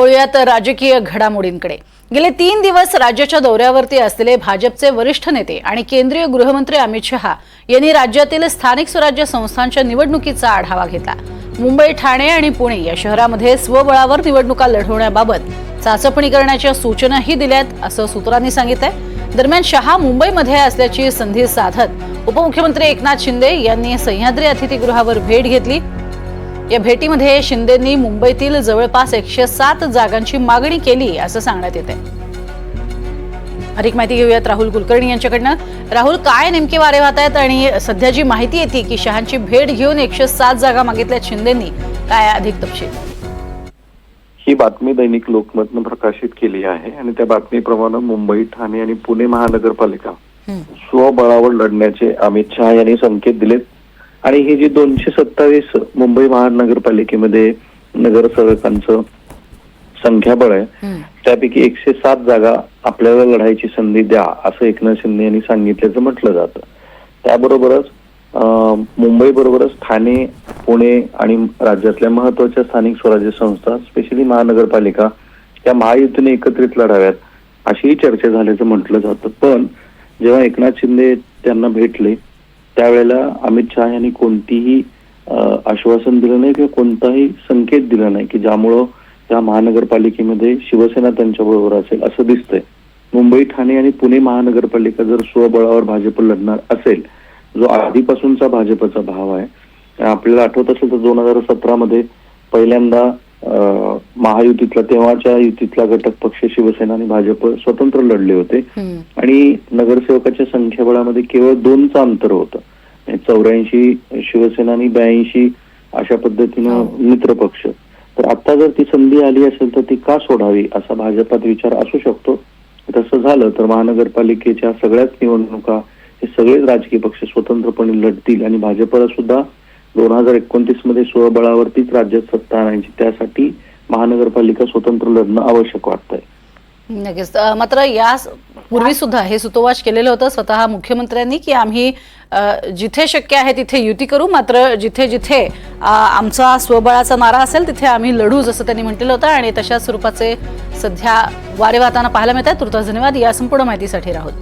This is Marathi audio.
वळूयात राजकीय घडामोडींकडे। गेले 3 दिवस राज्याच्या दौऱ्यावरती असलेले भाजपचे वरिष्ठ नेते आणि केंद्रीय गृहमंत्री अमित शहा यांनी राज्यातील स्थानिक स्वराज्य संस्थांच्या निवडणुकीचा आढावा घेतला। मुंबई, ठाणे आणि पुणे या शहरांमध्ये स्वबळावर निवडणुका लढवण्याबाबत चाचपणी करण्याच्या सूचनाही दिल्यात असं सूत्रांनी सांगितलंय। दरम्यान शहा मुंबईमध्ये असल्याची संधी साधत उपमुख्यमंत्री एकनाथ शिंदे यांनी सह्याद्री अतिथीगृहावर भेट घेतली। या भेटीमध्ये शिंदेंनी मुंबईतील जवळपास 107 जागांची मागणी केली असं सांगण्यात येते। अधिक माहिती घेऊयात राहुल कुलकर्णी यांच्याकडनं। राहुल, काय नेमके वारे वाहत आहेत आणि सध्या जी माहिती येते की शहांची भेट घेऊन 107 जागा मागितल्यात शिंदेंनी, काय अधिक तपशील? ही बातमी दैनिक लोकमतनं प्रकाशित केली आहे आणि त्या बातमीप्रमाणे मुंबई, ठाणे आणि पुणे महानगरपालिका स्वबळावर लढण्याचे अमित शहा यांनी संकेत दिलेत। आणि ही जी 227 मुंबई महानगरपालिकेमध्ये नगरसेवकांचं संख्याबळ आहे त्यापैकी 107 जागा आपल्याला लढायची संधी द्या असं एकनाथ शिंदे यांनी सांगितल्याचं म्हटलं जातं। त्याबरोबरच मुंबई बरोबरच ठाणे, पुणे आणि राज्यातल्या महत्वाच्या स्थानिक स्वराज्य संस्था, स्पेशली महानगरपालिका या महायुतीने एकत्रित लढाव्यात अशीही चर्चा झाल्याचं म्हटलं जातं। पण जेव्हा एकनाथ शिंदे त्यांना भेटले त्यावेळेला अमित शहा यांनी कोणतीही आश्वासन दिलं नाही किंवा कोणताही संकेत दिला नाही की ज्यामुळं त्या महानगरपालिकेमध्ये शिवसेना त्यांच्या बरोबर असेल असं दिसतंय। मुंबई, ठाणे आणि पुणे महानगरपालिका जर स्वबळावर भाजप लढणार असेल, जो आधीपासूनचा भाजपचा भाव आहे, आपल्याला आठवत असेल तर 2017 मध्ये पहिल्यांदा महायुतीतला तेव्हाच्या युतीतला घटक पक्ष शिवसेना आणि भाजप स्वतंत्र लढले होते आणि नगरसेवकाच्या संख्याबळामध्ये केवळ 2चं अंतर होतं। 84 शिवसेना आणि 82 अशा पद्धतीनं मित्र पक्ष। तर आता जर ती संधी आली असेल तर ती का सोडावी असा भाजपात विचार असू शकतो। तसं झालं तर महानगरपालिकेच्या सगळ्याच निवडणुका हे सगळेच राजकीय पक्ष स्वतंत्रपणे लढतील आणि भाजपला सुद्धा 2029 मध्ये स्वबळावरतीच राज्यात सत्ता आणायची, त्यासाठी महानगरपालिका स्वतंत्र लढणं आवश्यक वाटतंय। नक्कीच। मात्र या पूर्वी सुद्धा हे सुतोवाच केलेलं होतं स्वतः मुख्यमंत्र्यांनी की आम्ही जिथे शक्य आहे तिथे युती करू, मात्र जिथे जिथे आमचा स्वबळाचा नारा असेल तिथे आम्ही लढू, जसं त्यांनी म्हटलेलं होतं। आणि तशाच स्वरूपाचे सध्या वारे वाहताना पाहायला मिळत आहेत। तुर्तास धन्यवाद या संपूर्ण माहितीसाठी राहुल।